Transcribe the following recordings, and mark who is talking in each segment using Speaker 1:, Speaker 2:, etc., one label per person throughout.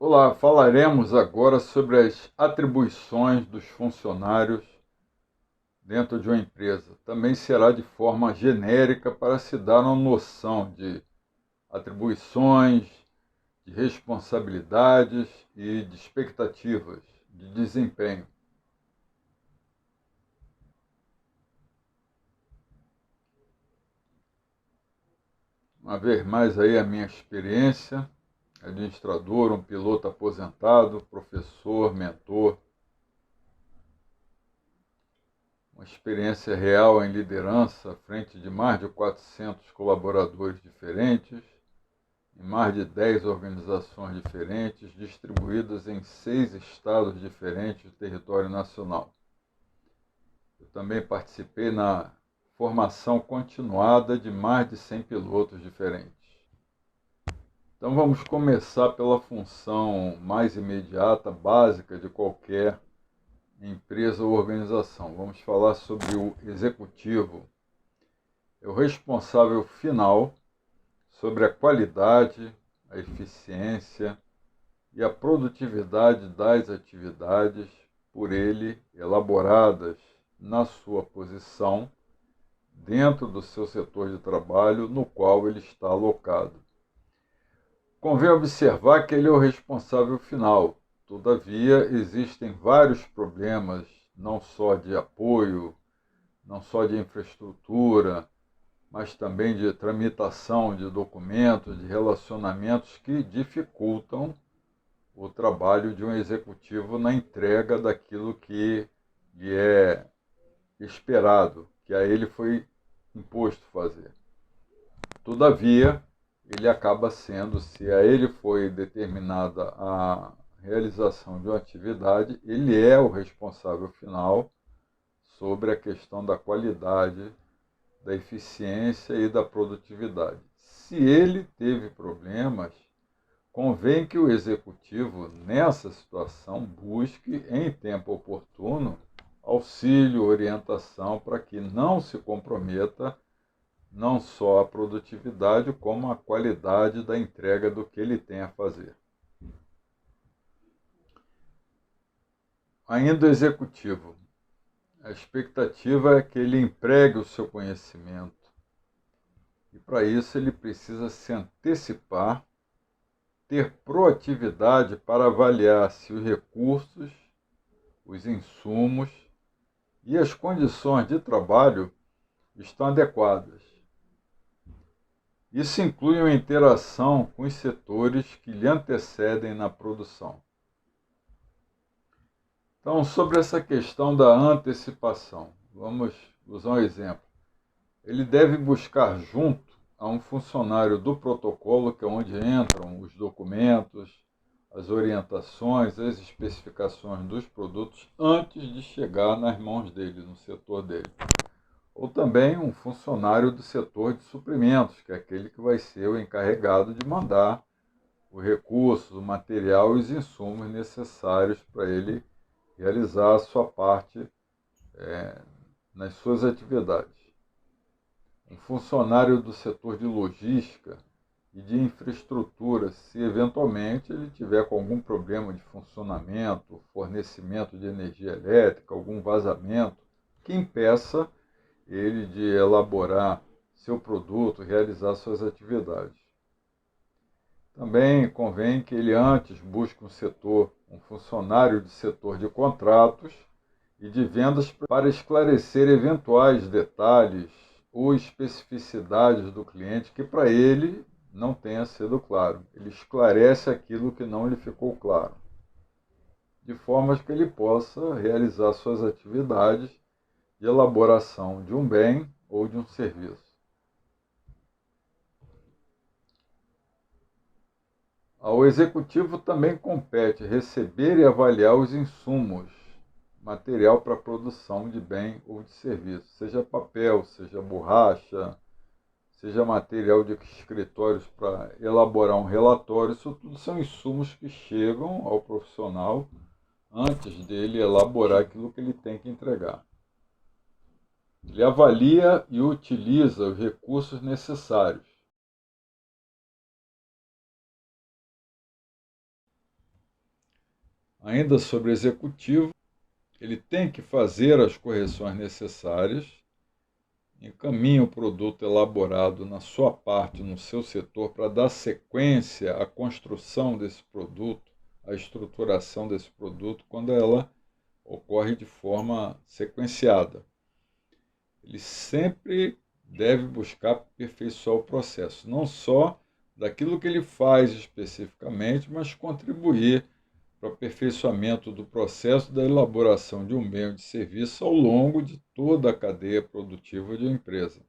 Speaker 1: Olá, falaremos agora sobre as atribuições dos funcionários dentro de uma empresa. Também será de forma genérica para se dar uma noção de atribuições, de responsabilidades e de expectativas de desempenho. Uma vez mais aí a minha experiência, administrador, um piloto aposentado, professor, mentor, uma experiência real em liderança à frente de mais de 400 colaboradores diferentes, em mais de 10 organizações diferentes, distribuídas em 6 estados diferentes do território nacional. Eu também participei na formação continuada de mais de 100 pilotos diferentes. Então vamos começar pela função mais imediata, básica de qualquer empresa ou organização. Vamos falar sobre o executivo. É o responsável final sobre a qualidade, a eficiência e a produtividade das atividades por ele elaboradas na sua posição dentro do seu setor de trabalho no qual ele está alocado. Convém observar que ele é o responsável final. Todavia, existem vários problemas, não só de apoio, não só de infraestrutura, mas também de tramitação de documentos, de relacionamentos que dificultam o trabalho de um executivo na entrega daquilo que lhe é esperado, que a ele foi imposto fazer. Todavia, ele acaba sendo, se a ele foi determinada a realização de uma atividade, ele é o responsável final sobre a questão da qualidade, da eficiência e da produtividade. Se ele teve problemas, convém que o executivo, nessa situação, busque, em tempo oportuno, auxílio, orientação, para que não se comprometa não só a produtividade, como a qualidade da entrega do que ele tem a fazer. Ainda o executivo, a expectativa é que ele empregue o seu conhecimento e, para isso, ele precisa se antecipar, ter proatividade para avaliar se os recursos, os insumos e as condições de trabalho estão adequadas. Isso inclui uma interação com os setores que lhe antecedem na produção. Então, sobre essa questão da antecipação, vamos usar um exemplo. Ele deve buscar junto a um funcionário do protocolo, que é onde entram os documentos, as orientações, as especificações dos produtos, antes de chegar nas mãos dele, no setor dele. Ou também um funcionário do setor de suprimentos, que é aquele que vai ser o encarregado de mandar os recursos, o material e os insumos necessários para ele realizar a sua parte nas suas atividades. Um funcionário do setor de logística e de infraestrutura, se eventualmente ele tiver com algum problema de funcionamento, fornecimento de energia elétrica, algum vazamento, que impeça ele de elaborar seu produto, realizar suas atividades. Também convém que ele antes busque um funcionário do setor de contratos e de vendas para esclarecer eventuais detalhes ou especificidades do cliente que para ele não tenha sido claro. Ele esclarece aquilo que não lhe ficou claro, de forma que ele possa realizar suas atividades de elaboração de um bem ou de um serviço. Ao executivo também compete receber e avaliar os insumos, material para a produção de bem ou de serviço, seja papel, seja borracha, seja material de escritórios para elaborar um relatório. Isso tudo são insumos que chegam ao profissional antes dele elaborar aquilo que ele tem que entregar. Ele avalia e utiliza os recursos necessários. Ainda sobre executivo, ele tem que fazer as correções necessárias, encaminha o produto elaborado na sua parte, no seu setor, para dar sequência à construção desse produto, à estruturação desse produto, quando ela ocorre de forma sequenciada. Ele sempre deve buscar aperfeiçoar o processo, não só daquilo que ele faz especificamente, mas contribuir para o aperfeiçoamento do processo da elaboração de um bem ou de serviço ao longo de toda a cadeia produtiva de uma empresa.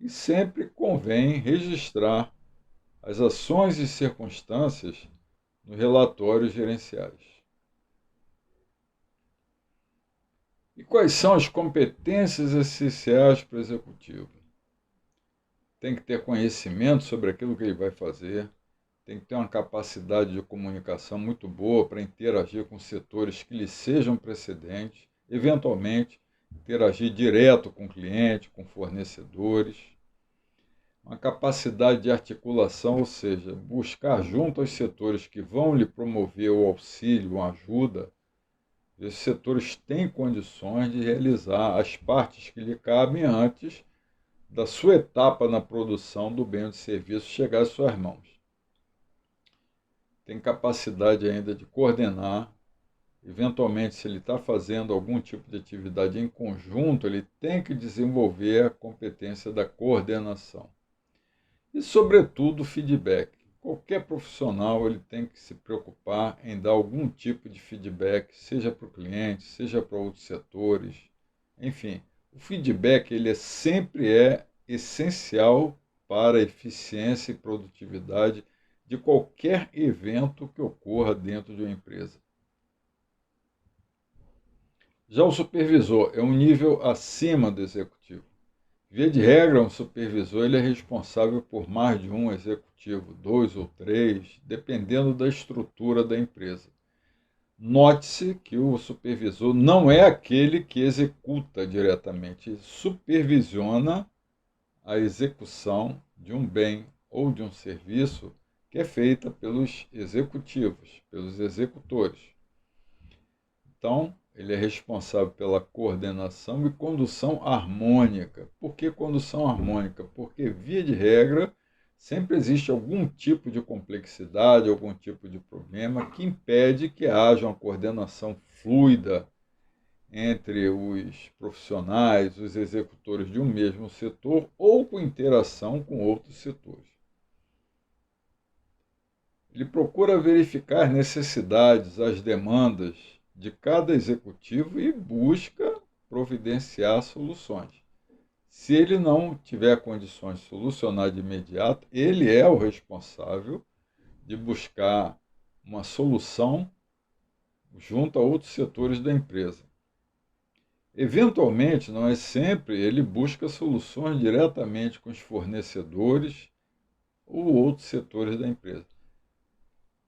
Speaker 1: E sempre convém registrar as ações e circunstâncias nos relatórios gerenciais. E quais são as competências essenciais para o executivo? Tem que ter conhecimento sobre aquilo que ele vai fazer, tem que ter uma capacidade de comunicação muito boa para interagir com setores que lhe sejam precedentes, eventualmente interagir direto com o cliente, com fornecedores. Uma capacidade de articulação, ou seja, buscar junto aos setores que vão lhe promover o auxílio, a ajuda. Esses setores têm condições de realizar as partes que lhe cabem antes da sua etapa na produção do bem ou de serviço chegar às suas mãos. Tem capacidade ainda de coordenar, eventualmente, se ele está fazendo algum tipo de atividade em conjunto, ele tem que desenvolver a competência da coordenação. E, sobretudo, o feedback. Qualquer profissional ele tem que se preocupar em dar algum tipo de feedback, seja para o cliente, seja para outros setores, enfim. O feedback ele sempre é essencial para a eficiência e produtividade de qualquer evento que ocorra dentro de uma empresa. Já o supervisor é um nível acima do executivo. Via de regra, um supervisor ele é responsável por mais de um executivo, 2 ou 3, dependendo da estrutura da empresa. Note-se que o supervisor não é aquele que executa diretamente, supervisiona a execução de um bem ou de um serviço que é feita pelos executivos, pelos executores. Então, ele é responsável pela coordenação e condução harmônica. Por que condução harmônica? Porque, via de regra, sempre existe algum tipo de complexidade, algum tipo de problema que impede que haja uma coordenação fluida entre os profissionais, os executores de um mesmo setor ou com interação com outros setores. Ele procura verificar as necessidades, as demandas de cada executivo e busca providenciar soluções. Se ele não tiver condições de solucionar de imediato, ele é o responsável de buscar uma solução junto a outros setores da empresa. Eventualmente, não é sempre, ele busca soluções diretamente com os fornecedores ou outros setores da empresa.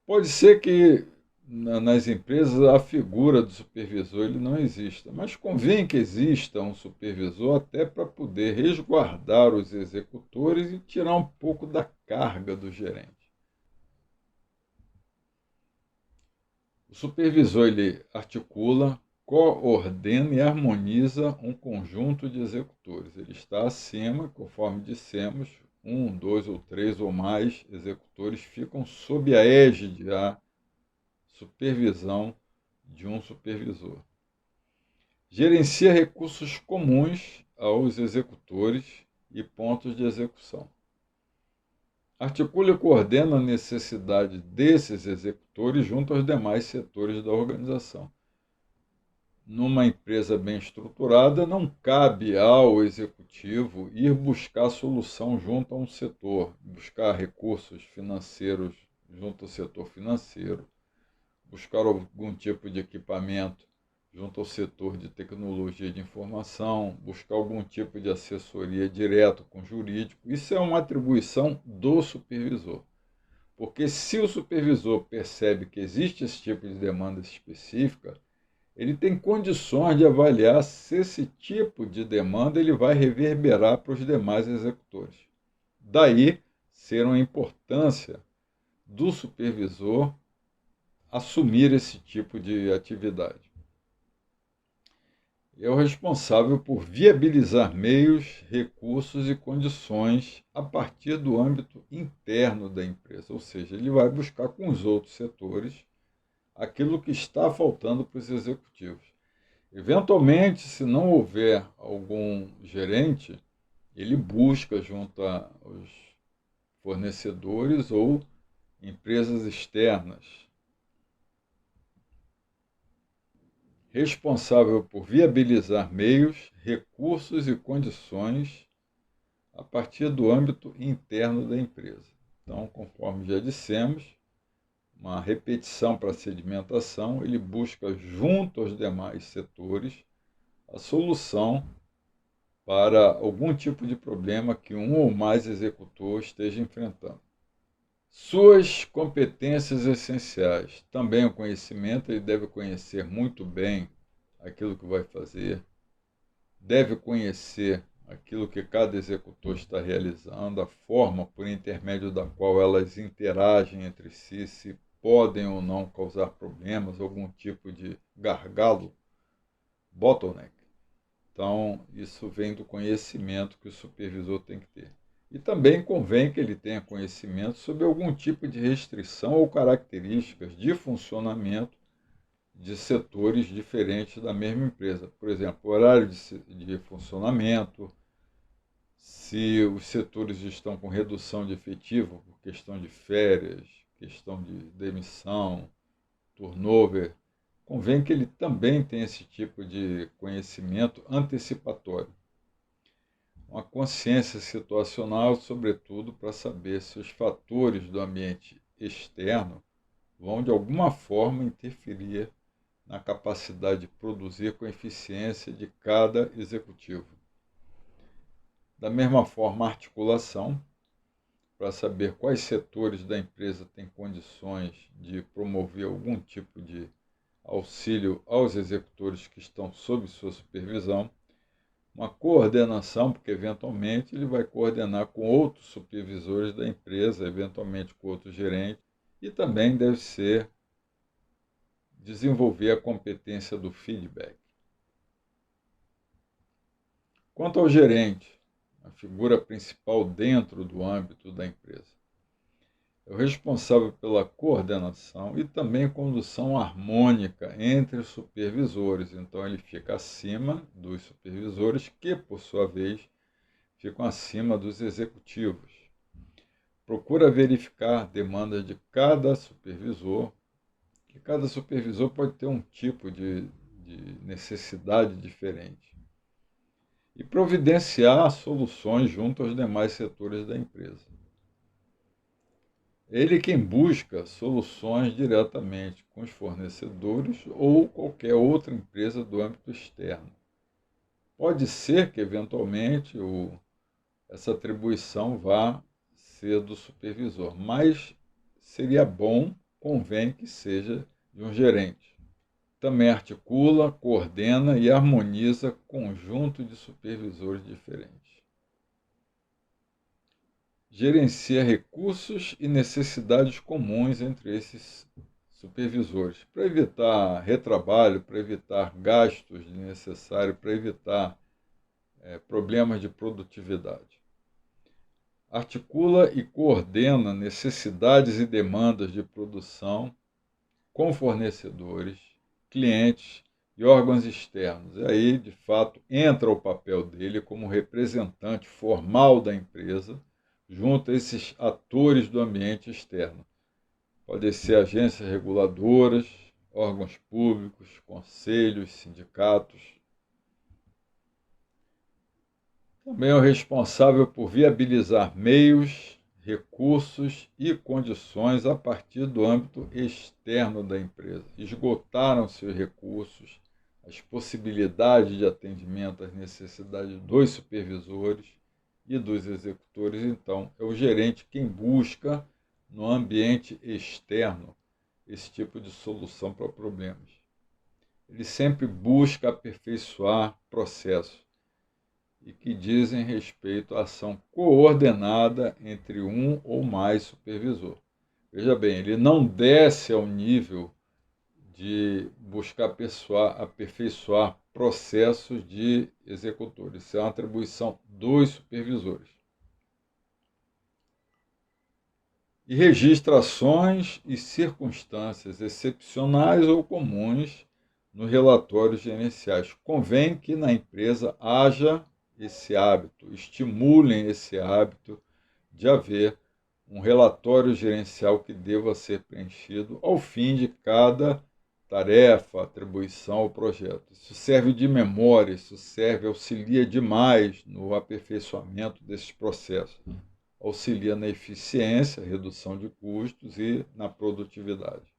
Speaker 1: Pode ser que nas empresas a figura do supervisor ele não exista, mas convém que exista um supervisor até para poder resguardar os executores e tirar um pouco da carga do gerente. O supervisor ele articula, coordena e harmoniza um conjunto de executores. Ele está acima, conforme dissemos, 1, 2 ou 3 ou mais executores ficam sob a égide, a supervisão de um supervisor. Gerencia recursos comuns aos executores e pontos de execução. Articula e coordena a necessidade desses executores junto aos demais setores da organização. Numa empresa bem estruturada, não cabe ao executivo ir buscar solução junto a um setor, buscar recursos financeiros junto ao setor financeiro, buscar algum tipo de equipamento junto ao setor de tecnologia de informação, buscar algum tipo de assessoria direto com o jurídico. Isso é uma atribuição do supervisor. Porque se o supervisor percebe que existe esse tipo de demanda específica, ele tem condições de avaliar se esse tipo de demanda ele vai reverberar para os demais executores. Daí ser uma importância do supervisor assumir esse tipo de atividade. É o responsável por viabilizar meios, recursos e condições a partir do âmbito interno da empresa, ou seja, ele vai buscar com os outros setores aquilo que está faltando para os executivos. Eventualmente, se não houver algum gerente, ele busca junto aos fornecedores ou empresas externas, responsável por viabilizar meios, recursos e condições a partir do âmbito interno da empresa. Então, conforme já dissemos, uma repetição para a sedimentação, ele busca junto aos demais setores a solução para algum tipo de problema que um ou mais executor esteja enfrentando. Suas competências essenciais. Também o conhecimento, ele deve conhecer muito bem aquilo que vai fazer, deve conhecer aquilo que cada executor está realizando, a forma por intermédio da qual elas interagem entre si, se podem ou não causar problemas, algum tipo de gargalo, bottleneck. Então, isso vem do conhecimento que o supervisor tem que ter. E também convém que ele tenha conhecimento sobre algum tipo de restrição ou características de funcionamento de setores diferentes da mesma empresa. Por exemplo, horário de funcionamento, se os setores estão com redução de efetivo por questão de férias, questão de demissão, turnover, convém que ele também tenha esse tipo de conhecimento antecipatório. Uma consciência situacional, sobretudo, para saber se os fatores do ambiente externo vão, de alguma forma, interferir na capacidade de produzir com eficiência de cada executivo. Da mesma forma, a articulação, para saber quais setores da empresa têm condições de promover algum tipo de auxílio aos executores que estão sob sua supervisão. Uma coordenação, porque eventualmente ele vai coordenar com outros supervisores da empresa, eventualmente com outros gerentes, e também deve ser desenvolver a competência do feedback. Quanto ao gerente, a figura principal dentro do âmbito da empresa, é o responsável pela coordenação e também condução harmônica entre os supervisores. Então, ele fica acima dos supervisores, que, por sua vez, ficam acima dos executivos. Procura verificar demandas de cada supervisor, que cada supervisor pode ter um tipo de necessidade diferente, e providenciar soluções junto aos demais setores da empresa. Ele quem busca soluções diretamente com os fornecedores ou qualquer outra empresa do âmbito externo. Pode ser que, eventualmente, essa atribuição vá ser do supervisor, mas seria bom, convém que seja de um gerente. Também articula, coordena e harmoniza conjunto de supervisores diferentes. Gerencia recursos e necessidades comuns entre esses supervisores, para evitar retrabalho, para evitar gastos desnecessários, para evitar problemas de produtividade. Articula e coordena necessidades e demandas de produção com fornecedores, clientes e órgãos externos. E aí, de fato, entra o papel dele como representante formal da empresa junto a esses atores do ambiente externo. Podem ser agências reguladoras, órgãos públicos, conselhos, sindicatos. Também é o responsável por viabilizar meios, recursos e condições a partir do âmbito externo da empresa. Esgotaram-se os recursos, as possibilidades de atendimento às necessidades dos supervisores e dos executores, então é o gerente quem busca no ambiente externo esse tipo de solução para problemas. Ele sempre busca aperfeiçoar processos e que dizem respeito à ação coordenada entre um ou mais supervisor. Veja bem, ele não desce ao nível de buscar aperfeiçoar processos de executores. Isso é uma atribuição dos supervisores. E registra ações e circunstâncias excepcionais ou comuns nos relatórios gerenciais. Convém que na empresa haja esse hábito, estimulem esse hábito de haver um relatório gerencial que deva ser preenchido ao fim de cada tarefa, atribuição ou projeto. Isso serve de memória, isso auxilia demais no aperfeiçoamento desses processos. Auxilia na eficiência, redução de custos e na produtividade.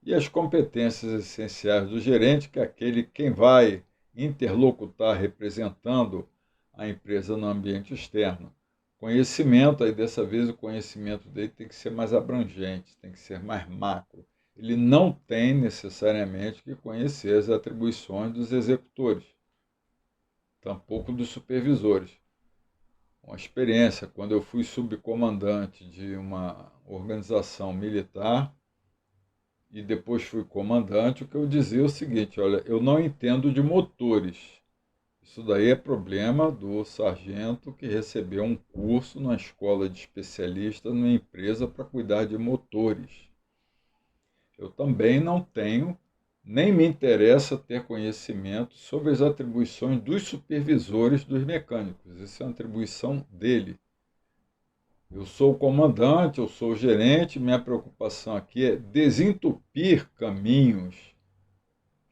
Speaker 1: E as competências essenciais do gerente, que é quem vai interlocutar representando a empresa no ambiente externo. Conhecimento, aí dessa vez o conhecimento dele tem que ser mais abrangente, tem que ser mais macro. Ele não tem necessariamente que conhecer as atribuições dos executores, tampouco dos supervisores. Uma experiência, quando eu fui subcomandante de uma organização militar e depois fui comandante, o que eu dizia é o seguinte: olha, eu não entendo de motores. Isso daí é problema do sargento que recebeu um curso na escola de especialistas numa empresa para cuidar de motores. Eu também não tenho, nem me interessa ter conhecimento sobre as atribuições dos supervisores dos mecânicos. Isso é uma atribuição dele. Eu sou o comandante, eu sou o gerente, minha preocupação aqui é desentupir caminhos,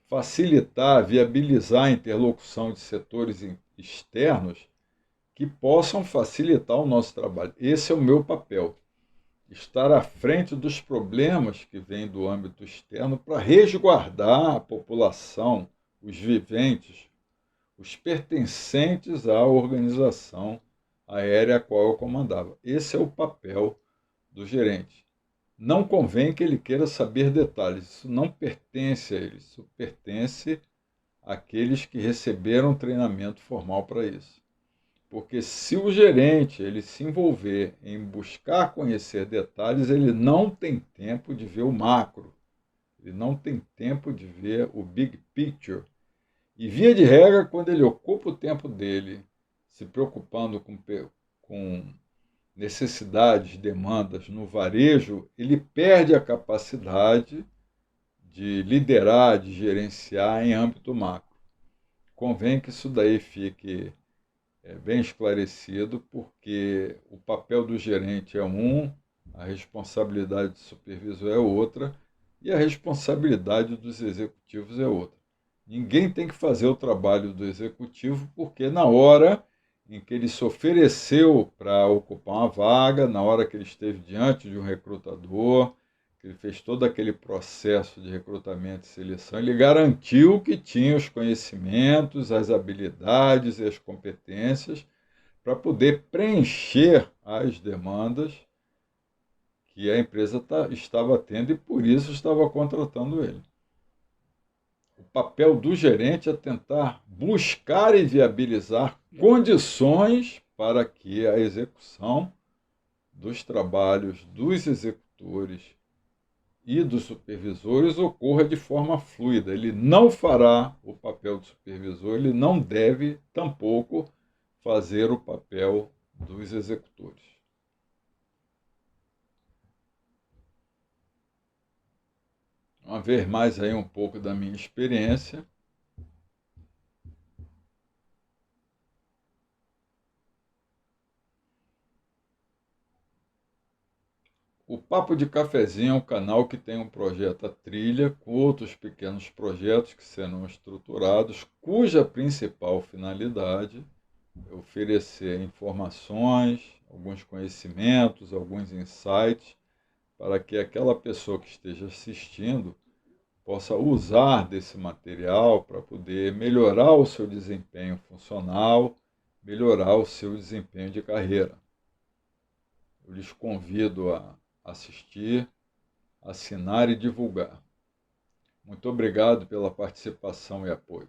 Speaker 1: facilitar, viabilizar a interlocução de setores externos que possam facilitar o nosso trabalho. Esse é o meu papel. Estar à frente dos problemas que vêm do âmbito externo para resguardar a população, os viventes, os pertencentes à organização aérea a qual eu comandava. Esse é o papel do gerente. Não convém que ele queira saber detalhes, isso não pertence a ele, isso pertence àqueles que receberam treinamento formal para isso. Porque se o gerente ele se envolver em buscar conhecer detalhes, ele não tem tempo de ver o macro, ele não tem tempo de ver o big picture. E via de regra, quando ele ocupa o tempo dele se preocupando com necessidades, demandas no varejo, ele perde a capacidade de liderar, de gerenciar em âmbito macro. Convém que isso daí fique bem esclarecido, porque o papel do gerente é um, a responsabilidade do supervisor é outra e a responsabilidade dos executivos é outra. Ninguém tem que fazer o trabalho do executivo, porque na hora em que ele se ofereceu para ocupar uma vaga, na hora que ele esteve diante de um recrutador, que ele fez todo aquele processo de recrutamento e seleção, ele garantiu que tinha os conhecimentos, as habilidades e as competências para poder preencher as demandas que a empresa estava tendo e por isso estava contratando ele. O papel do gerente é tentar buscar e viabilizar condições para que a execução dos trabalhos dos executores e dos supervisores ocorra de forma fluida. Ele não fará o papel do supervisor, ele não deve tampouco fazer o papel dos executores. Vamos ver mais aí um pouco da minha experiência. O Papo de Cafezinho é um canal que tem um projeto A Trilha, com outros pequenos projetos que serão estruturados, cuja principal finalidade é oferecer informações, alguns conhecimentos, alguns insights, para que aquela pessoa que esteja assistindo possa usar desse material para poder melhorar o seu desempenho funcional, melhorar o seu desempenho de carreira. Eu lhes convido a assistir, assinar e divulgar. Muito obrigado pela participação e apoio.